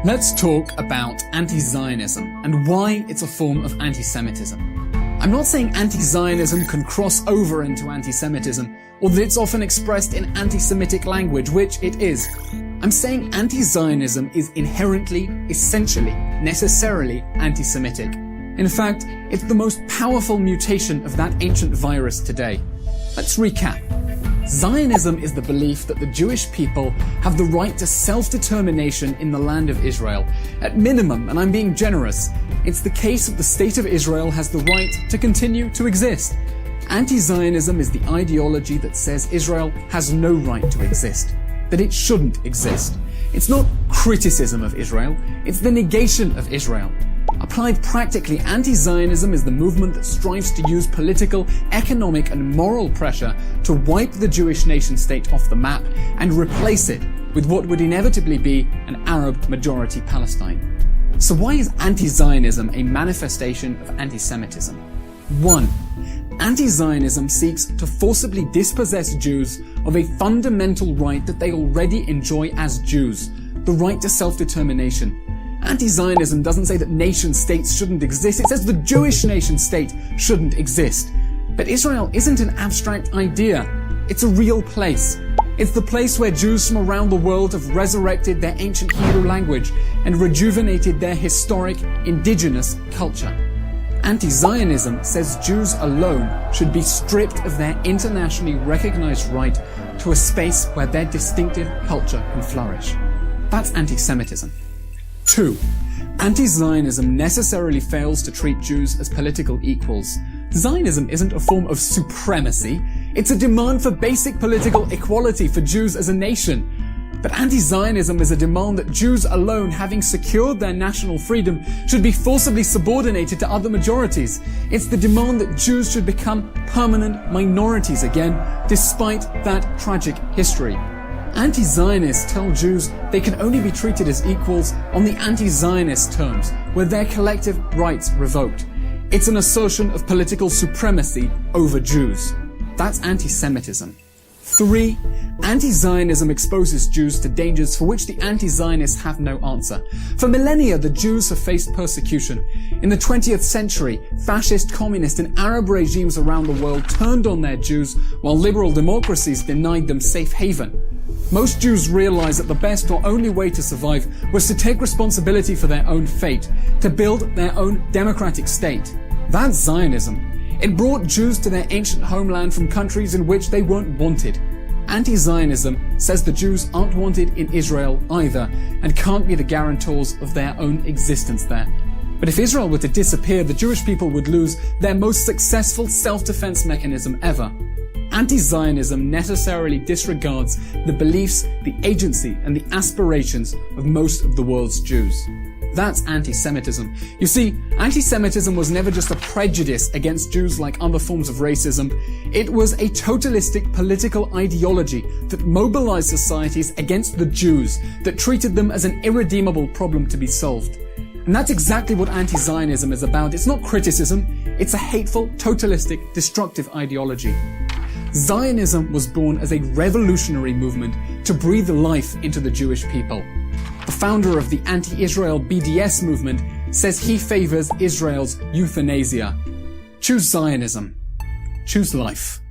Let's talk about anti-Zionism and why it's a form of anti-Semitism. I'm not saying anti-Zionism can cross over into anti-Semitism, or that it's often expressed in anti-Semitic language, which it is. I'm saying anti-Zionism is inherently, essentially, necessarily anti-Semitic. In fact, it's the most powerful mutation of that ancient virus today. Let's recap. Zionism is the belief that the Jewish people have the right to self-determination in the land of Israel. At minimum, and I'm being generous, it's the case that the state of Israel has the right to continue to exist. Anti-Zionism is the ideology that says Israel has no right to exist, that it shouldn't exist. It's not criticism of Israel, it's the negation of Israel. Applied practically, anti-Zionism is the movement that strives to use political, economic and moral pressure to wipe the Jewish nation-state off the map and replace it with what would inevitably be an Arab-majority Palestine. So why is anti-Zionism a manifestation of anti-Semitism? 1. Anti-Zionism seeks to forcibly dispossess Jews of a fundamental right that they already enjoy as Jews, the right to self-determination. Anti-Zionism doesn't say that nation-states shouldn't exist, it says the Jewish nation-state shouldn't exist. But Israel isn't an abstract idea, it's a real place. It's the place where Jews from around the world have resurrected their ancient Hebrew language and rejuvenated their historic, indigenous culture. Anti-Zionism says Jews alone should be stripped of their internationally recognized right to a space where their distinctive culture can flourish. That's anti-Semitism. 2. Anti-Zionism necessarily fails to treat Jews as political equals. Zionism isn't a form of supremacy, it's a demand for basic political equality for Jews as a nation. But anti-Zionism is a demand that Jews alone, having secured their national freedom, should be forcibly subordinated to other majorities. It's the demand that Jews should become permanent minorities again, despite that tragic history. Anti-Zionists tell Jews they can only be treated as equals on the anti-Zionist terms, with their collective rights revoked. It's an assertion of political supremacy over Jews. That's anti-Semitism. 3. Anti-Zionism exposes Jews to dangers for which the anti-Zionists have no answer. For millennia, the Jews have faced persecution. In the 20th century, fascist, communist and Arab regimes around the world turned on their Jews, while liberal democracies denied them safe haven. Most Jews realized that the best or only way to survive was to take responsibility for their own fate, to build their own democratic state. That's Zionism. It brought Jews to their ancient homeland from countries in which they weren't wanted. Anti-Zionism says the Jews aren't wanted in Israel either and can't be the guarantors of their own existence there. But if Israel were to disappear, the Jewish people would lose their most successful self-defense mechanism ever. Anti-Zionism necessarily disregards the beliefs, the agency, and the aspirations of most of the world's Jews. That's anti-Semitism. You see, anti-Semitism was never just a prejudice against Jews like other forms of racism. It was a totalistic political ideology that mobilized societies against the Jews, that treated them as an irredeemable problem to be solved. And that's exactly what anti-Zionism is about. It's not criticism, it's a hateful, totalistic, destructive ideology. Zionism was born as a revolutionary movement to breathe life into the Jewish people. The founder of the anti-Israel BDS movement says he favors Israel's euthanasia. Choose Zionism. Choose life.